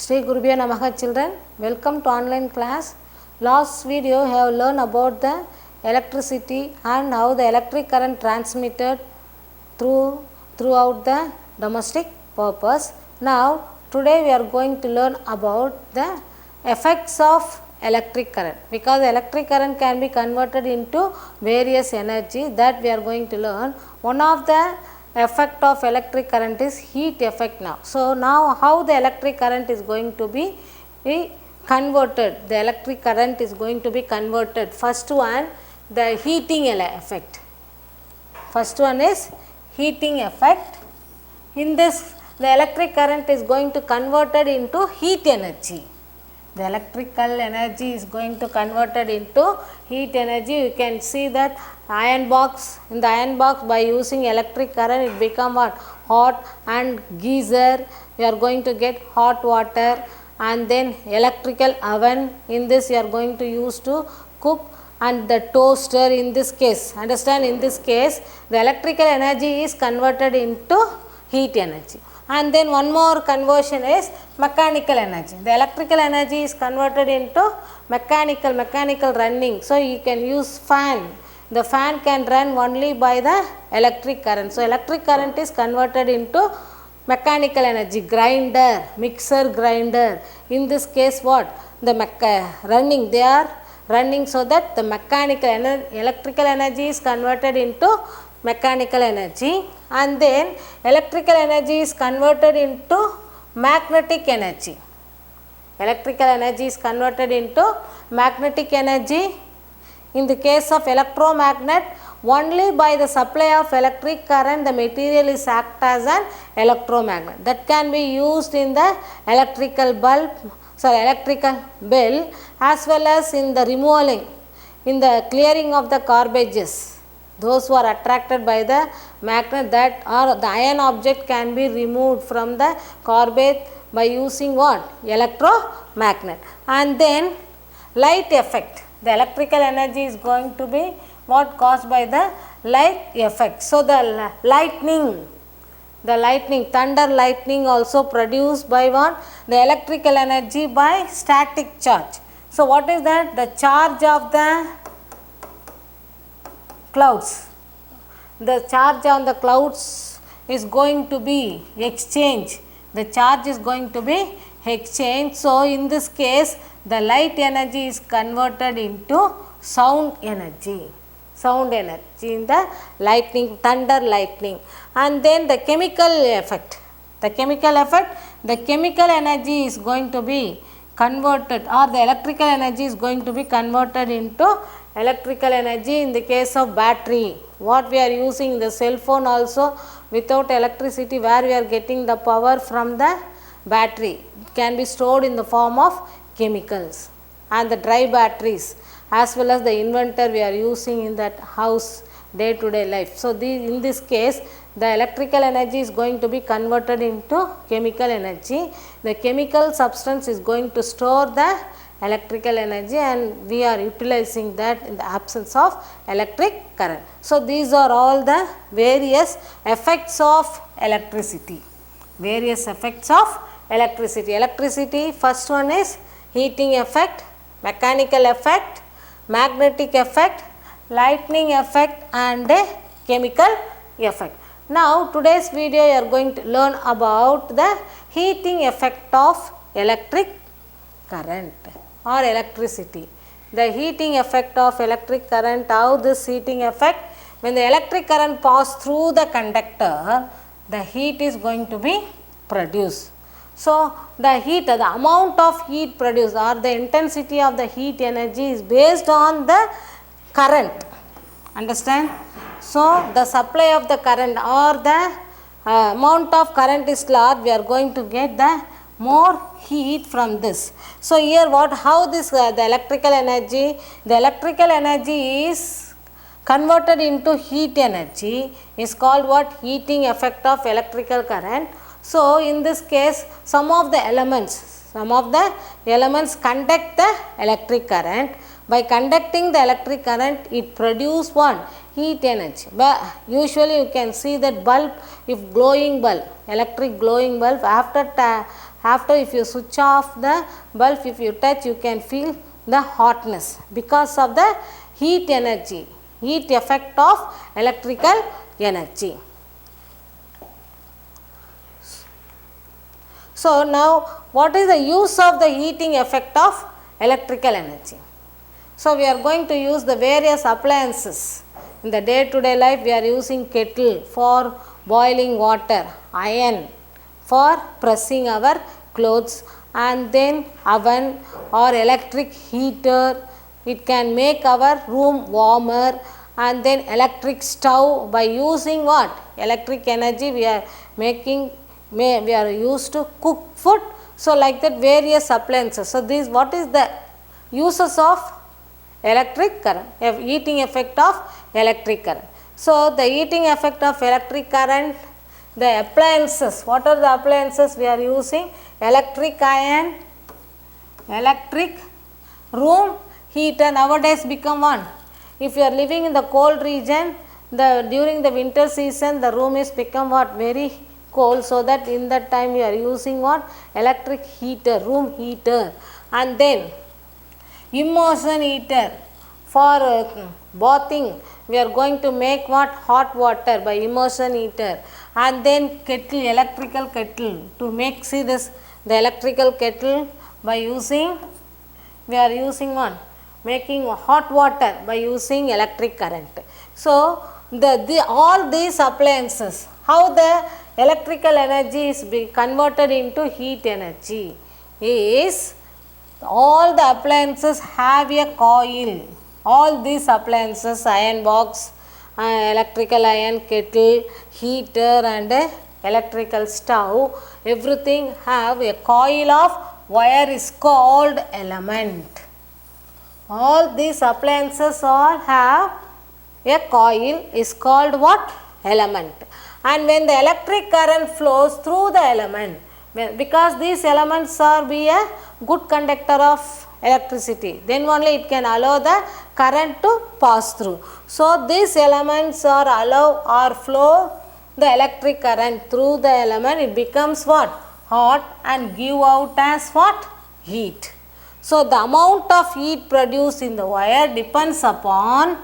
Sri Gurubhyo Namaha children, welcome to online class. Last video we have learned about the electricity and how the electric current transmitted throughout the domestic purpose. Now today we are going to learn about the effects of electric current, because electric current can be converted into various energy that we are going to learn. One of the effect of electric current is heat effect now. So now how the electric current is going to be converted, the electric current is going to be converted. First one, the heating effect. First one is heating effect. In this, the electric current is going to converted into heat energy. The electrical energy is going to converted into heat energy. You can see that iron box, in the iron box by using electric current it become what? Hot, and geyser you are going to get hot water, and then electrical oven, in this you are going to use to cook, and the toaster in this case. Understand, in this case the electrical energy is converted into heat energy. And then one more conversion is mechanical energy. The electrical energy is converted into mechanical running. So you can use fan. The fan can run only by the electric current. So electric current is converted into mechanical energy. Grinder, mixer grinder. In this case what? The running, they are running, so that the electrical energy is converted into mechanical energy, and then electrical energy is converted into magnetic energy. Electrical energy is converted into magnetic energy. In the case of electromagnet, only by the supply of electric current the material is act as an electromagnet. That can be used in the electrical bell as well as in the removaling, in the clearing of the garbages. Those who are attracted by the magnet, that or the iron object can be removed from the garbage by using what? Electromagnet. And then light effect. The electrical energy is going to be what? Caused by the light effect. So the lightning, thunder lightning also produced by what? The electrical energy by static charge. So what is that? The charge of the clouds. The charge on the clouds is going to be exchanged. The charge is going to be exchanged. So in this case the light energy is converted into sound energy. Sound energy in the lightning, thunder lightning. And then the chemical effect. The chemical energy is going to be converted, or the electrical energy is going to be converted into electrical energy in the case of battery. What we are using in the cell phone also, without electricity, where we are getting the power from the battery, it can be stored in the form of chemicals. And the dry batteries, as well as the inverter we are using in that house day to day life. So in this case the electrical energy is going to be converted into chemical energy. The chemical substance is going to store the electrical energy, and we are utilizing that in the absence of electric current. So these are all the various effects of electricity. Various effects of electricity. Electricity, first one is heating effect, mechanical effect, magnetic effect, lightning effect, and a chemical effect. Now today's video you are going to learn about the heating effect of electric current or electricity. The heating effect of electric current, how this heating effect, when the electric current pass through the conductor, the heat is going to be produced. So the heat, the amount of heat produced or the intensity of the heat energy is based on the current. Understand? So the supply of the current or the amount of current is large, we are going to get the more heat from this. So here what, how this the electrical energy is converted into heat energy is called what? Heating effect of electrical current. So in this case some of the elements conduct the electric current. By conducting the electric current, it produces what? Heat energy. But usually you can see that bulb, if glowing bulb, electric glowing bulb, after After, if you switch off the bulb, if you touch, you can feel the hotness because of the heat energy, heat effect of electrical energy. So, now what is the use of the heating effect of electrical energy? So, we are going to use the various appliances. In the day to day life, we are using kettle for boiling water, iron for pressing our clothes, and then oven or electric heater. It can make our room warmer, and then electric stove. By using what? Electric energy, we are making, we are used to cook food. So, like that various appliances. So, this what is the uses of electric current, heating effect of electric current. So, the heating effect of electric current, the appliances, what are the appliances we are using? Electric iron, electric room heater nowadays become one. If you are living in the cold region, during the winter season, the room is become what? Very cold, so that in that time we are using what? Electric heater, room heater. And then immersion heater for bathing, we are going to make what? Hot water by immersion heater. And then kettle, electrical kettle, to make, see this, the electrical kettle by using, we are using one, making hot water by using electric current. So, all these appliances, how the electrical energy is converted into heat energy is, all the appliances have a coil. All these appliances, iron box, electrical iron kettle, heater and electrical stove, everything have a coil of wire is called element. All these appliances all have a coil is called what? Element. And when the electric current flows through the element, because these elements are be a good conductor of electricity, then only it can allow the current to pass through. So, these elements are allow or flow the electric current through the element, it becomes what? Hot and give out as what? Heat. So, the amount of heat produced in the wire depends upon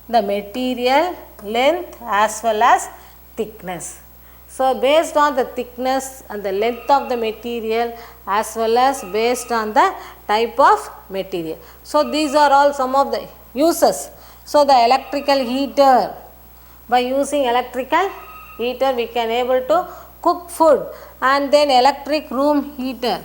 the material length as well as thickness. So, based on the thickness and the length of the material as well as based on the type of material. So, these are all some of the uses. So, the electrical heater, by using electrical heater we can able to cook food, and then electric room heater.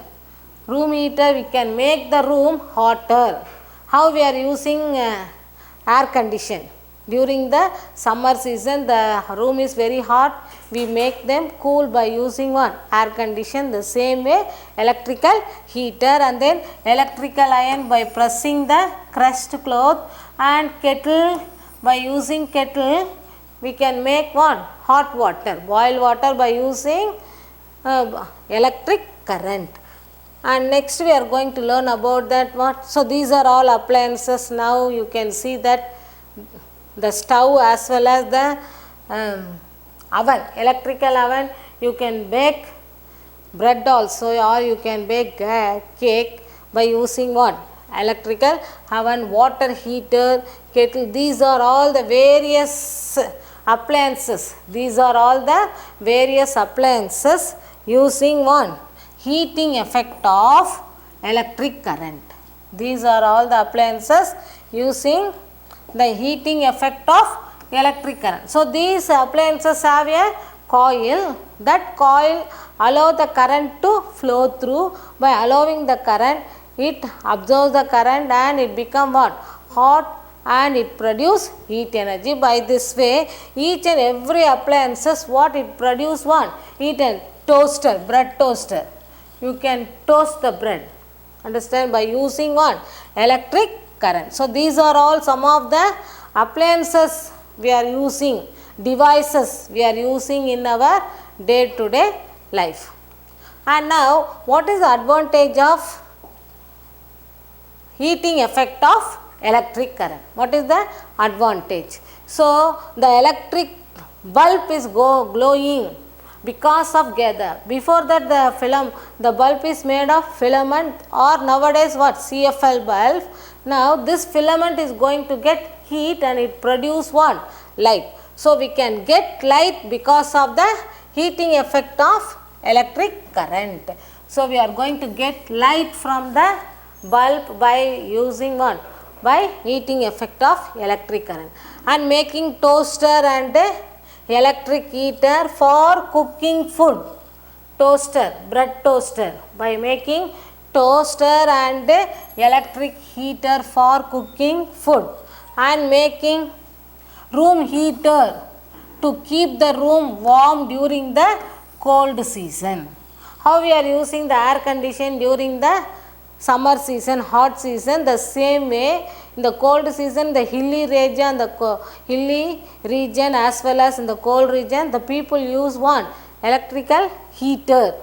Room heater, we can make the room hotter. How we are using air condition? During the summer season, the room is very hot, we make them cool by using one? Air condition. The same way electrical heater, and then electrical iron by pressing the crushed cloth, and kettle, by using kettle we can make what? Hot water, boil water by using electric current. And next we are going to learn about that what. So, these are all appliances. Now, you can see that the stove as well as the oven, electrical oven, you can bake bread also, or you can bake cake by using what? Electrical oven, water heater, kettle. These are all the various appliances. These are all the various appliances using one? Heating effect of electric current. These are all the appliances using the heating effect of electric current. So, these appliances have a coil. That coil allow the current to flow through. By allowing the current, it absorbs the current and it become what? Hot, and it produce heat energy. By this way, each and every appliances, what it produce? One? Heat and toaster, bread toaster. You can toast the bread, understand, by using what? Electric current. So, these are all some of the appliances we are using, devices we are using in our day to day life. And now, what is the advantage of heating effect of electric current? What is the advantage? So, the electric bulb is glowing, because of gather. Before that the bulb is made of filament, or nowadays what, CFL bulb. Now this filament is going to get heat and it produce what, light. So we can get light because of the heating effect of electric current. So we are going to get light from the bulb by using what, by heating effect of electric current. And making toaster and electric heater for cooking food. Toaster, bread toaster, by making toaster and electric heater for cooking food. And making room heater to keep the room warm during the cold season. How we are using the air condition during the summer season, hot season, the same way in the cold season, the hilly region, as well as in the cold region, the people use one electrical heater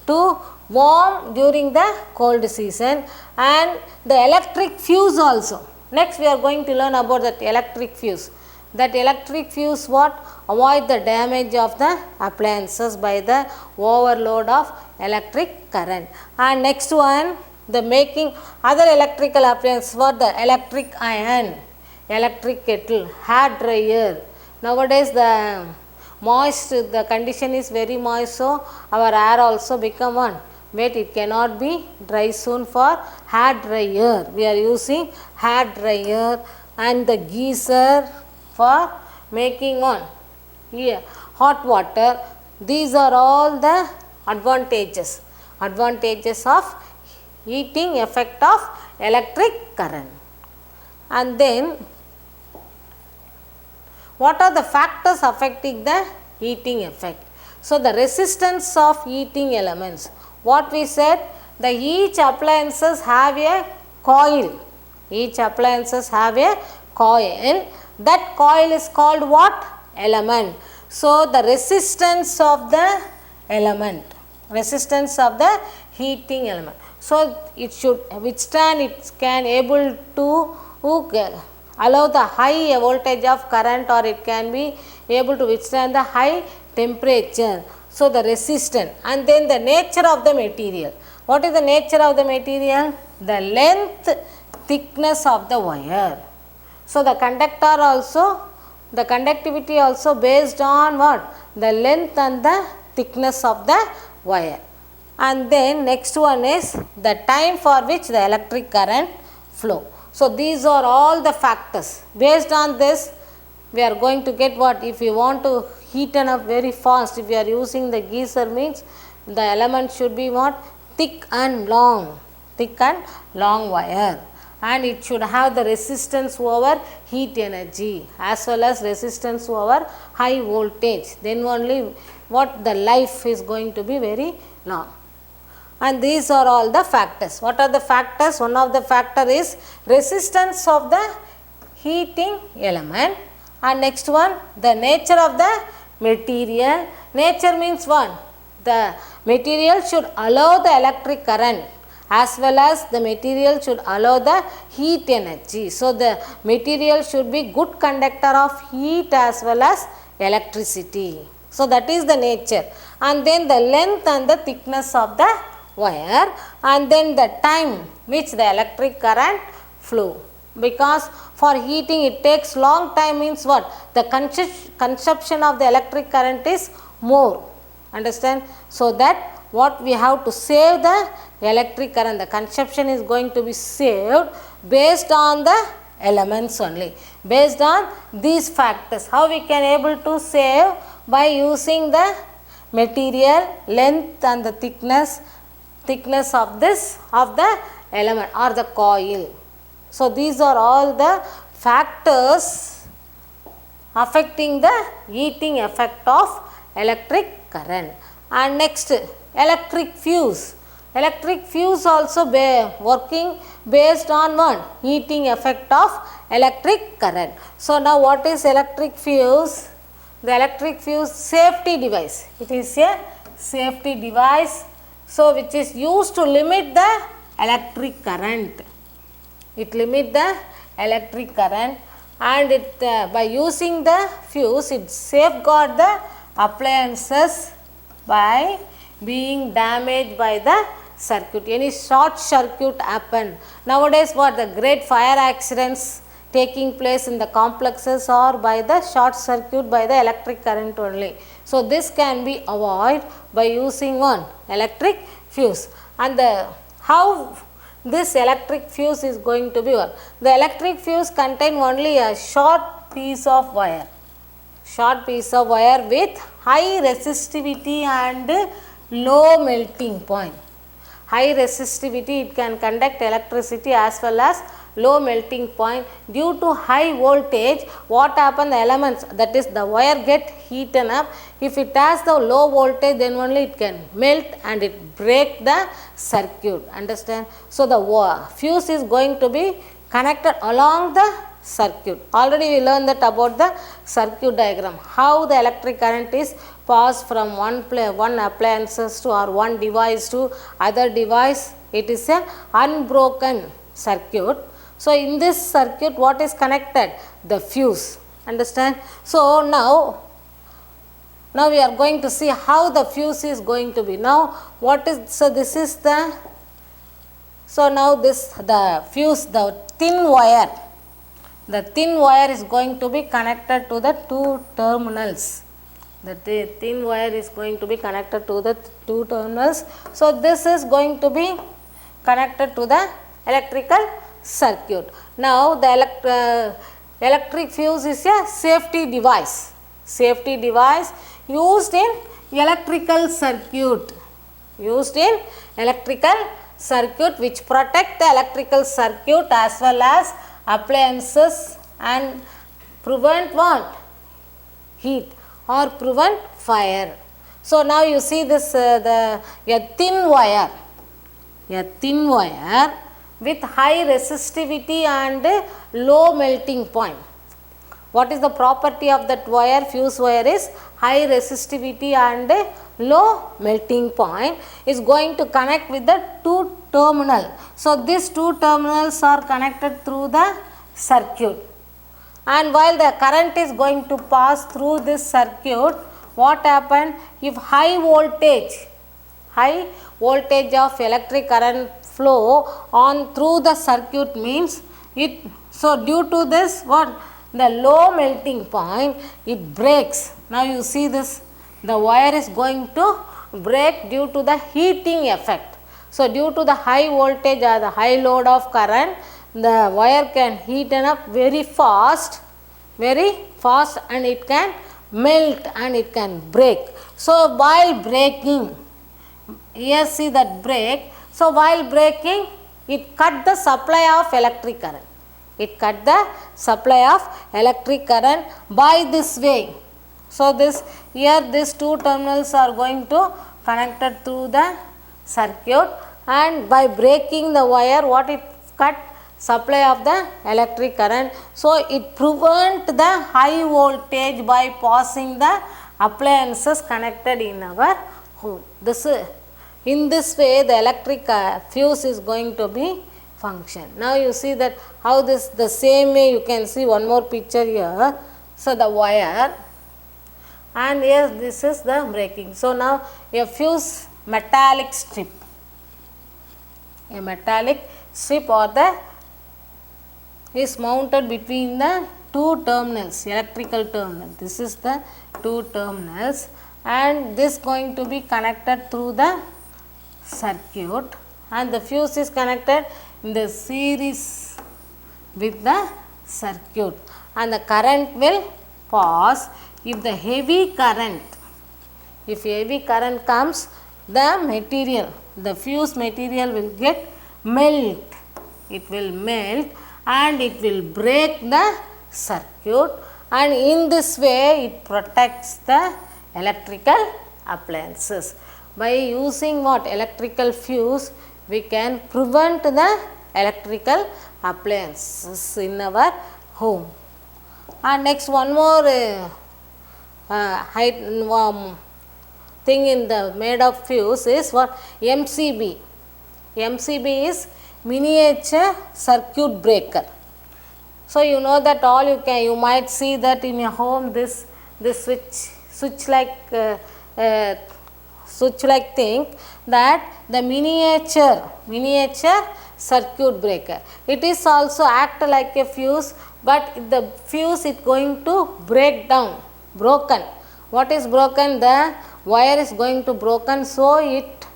to warm during the cold season. And the electric fuse also. Next we are going to learn about that electric fuse. That electric fuse what, avoid the damage of the appliances by the overload of electric current. And next one, the making other electrical appliances, what, the electric iron, electric kettle, hair dryer. Nowadays the condition is very moist, so our hair also become one wet, it cannot be dry soon. For hair dryer we are using hair dryer. And the geyser for making one hot water. These are all the advantages of heating effect of electric current. And then what are the factors affecting the heating effect? So the resistance of heating elements. What we said, each appliances have a coil. Each appliances have a coil. That coil is called what? Element. So the resistance of the element, resistance of the heating element. So it should withstand, it can able to allow the high voltage of current, or it can be able to withstand the high temperature. So the resistance. And then the nature of the material. What is the nature of the material? The length, thickness of the wire. So the the conductivity also based on what? The length and the thickness of the wire. And then next one is the time for which the electric current flow. So these are all the factors. Based on this we are going to get what? If you want to heat up very fast, if you are using the geyser, means the element should be what? Thick and long wire. And it should have the resistance over heat energy as well as resistance over high voltage. Then only what, the life is going to be very long. And these are all the factors. What are the factors? One of the factor is resistance of the heating element. And next one, the nature of the material. Nature means what? The material should allow the electric current, as well as the material should allow the heat energy. So the material should be good conductor of heat as well as electricity. So that is the nature. And then the length and the thickness of the wire. And then the time which the electric current flow. Because for heating it takes long time, means what? The consumption of the electric current is more. Understand? So that what we have to save the electric current, the consumption is going to be saved based on the elements only, based on these factors. How we can able to save? By using the material, length and the thickness of the element or the coil. So these are all the factors affecting the heating effect of electric current. And next, electric fuse. Electric fuse also working based on what? Heating effect of electric current. So now what is electric fuse? The electric fuse safety device. It is a safety device, so which is used to limit the electric current. It limit the electric current, and it by using the fuse it safeguard the appliances by being damaged by the circuit. Any short circuit happen. Nowadays what the great fire accidents taking place in the complexes are by the short circuit by the electric current only. So this can be avoided by using one electric fuse. And how this electric fuse is going to be work? The electric fuse contain only a short piece of wire with high resistivity and low melting point. High resistivity, it can conduct electricity as well as low melting point. Due to high voltage, what happen, the elements, that is the wire get heated up. If it has the low voltage, then only it can melt and it break the circuit, understand. So the fuse is going to be connected along the circuit. Already we learned that about the circuit diagram, how the electric current is passed from one appliances to or one device to other device. It is a unbroken circuit. So in this circuit, what is connected? The fuse, understand. So now we are going to see how the fuse is going to be. Now what is, so this is the, so now this the fuse, the thin wire is going to be connected to the two terminals. The thin wire is going to be connected to the two terminals. So this is going to be connected to the electrical circuit. Now the electric fuse is a safety device used in electrical circuit, which protect the electrical circuit as well as appliances and prevent what? Heat or prevent fire. So now you see this a thin wire with high resistivity and low melting point. What is the property of that wire? Fuse wire is high resistivity and low melting point, is going to connect with the two terminal. So these two terminals are connected through the circuit, and while the current is going to pass through this circuit, what happen? If high voltage of electric current flow on through the circuit means it, so due to this what, the low melting point, it breaks. Now you see this, the wire is going to break due to the heating effect. So due to the high voltage or the high load of current, the wire can heat up very fast and it can melt and it can break. So while breaking, here see that break. So while breaking, it cut the supply of electric current. By this way. So this here these two terminals are going to connected through the circuit, and by breaking the wire, what it cut? Supply of the electric current. So it prevent the high voltage by passing the appliances connected in our home. In this way the electric fuse is going to be function. Now you see that how this, the same way you can see one more picture here. So the wire, and here this is the breaking. So now a fuse metallic strip or the is mounted between the two terminals, electrical terminal. This is the two terminals, and this going to be connected through the circuit, and the fuse is connected in the series with the circuit, and the current will pass. If the heavy current comes, the fuse material will get melt. It will melt and it will break the circuit, and in this way it protects the electrical appliances. By using what? Electrical fuse, we can prevent the electrical appliances in our home. And next one more thing in the made of fuse is what? MCB. MCB is miniature circuit breaker. So you know that all you might see that in your home, this switch like switch like thing, that the miniature circuit breaker. It is also act like a fuse, but the fuse is going to break down, broken. What is broken? The wire is going to broken, so it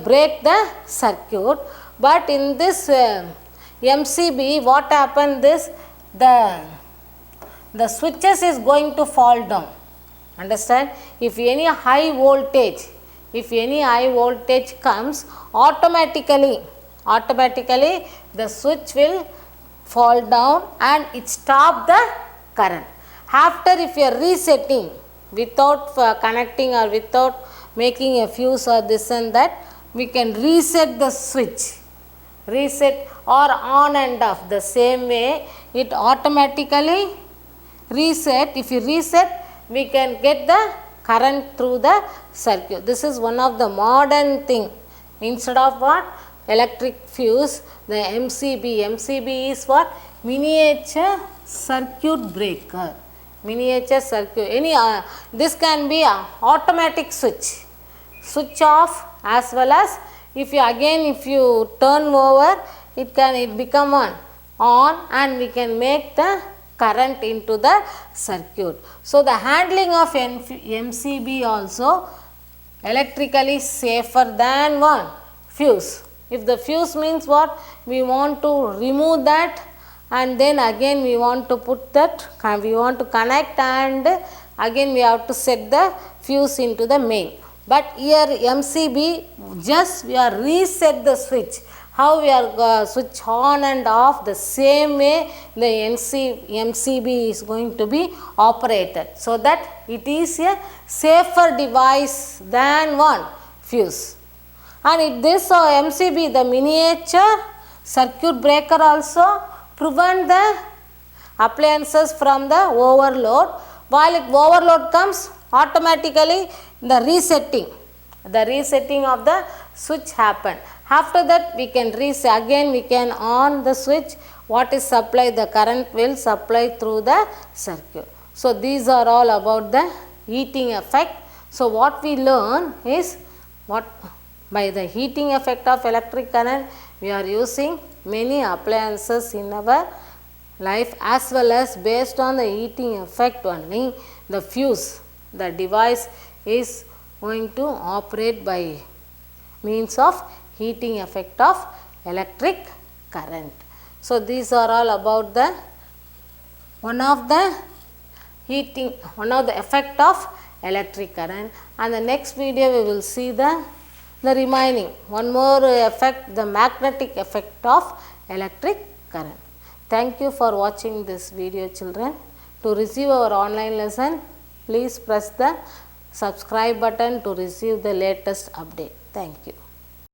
break the circuit. But in this MCB, what happened, this the switches is going to fall down. Understand? If any high voltage comes, automatically the switch will fall down and it stop the current. After, if you are resetting without connecting or without making a fuse or this and that, we can reset the switch, reset or on and off. The same way it automatically reset. If you reset, we can get the current through the circuit. This is one of the modern thing. Instead of what? Electric fuse, the MCB is what? Miniature circuit breaker. Miniature circuit. This can be a automatic switch off, as well as if you turn over, it become on and we can make the current into the circuit. So the handling of MCB also electrically safer than one fuse. If the fuse means what? We want to remove that, and then again we want to put that, we want to connect, and again we have to set the fuse into the main. But here MCB, just we are reset the switch. How we are switch on and off, the same way the MCB is going to be operated, so that it is a safer device than one fuse. And this MCB, the miniature circuit breaker, also prevent the appliances from the overload. While overload comes, automatically the resetting of the switch happen. After that, we can reset again, we can on the switch. What is supplied, the current will supply through the circuit. So these are all about the heating effect. So what we learn is, what by the heating effect of electric current, we are using many appliances in our life, as well as based on the heating effect only, the fuse, the device is going to operate by means of heating effect of electric current. So these are all about the one of the effect of electric current, and the next video we will see the remaining one more effect, the magnetic effect of electric current. Thank you for watching this video, children. To receive our online lesson, please press the subscribe button to receive the latest update. Thank you.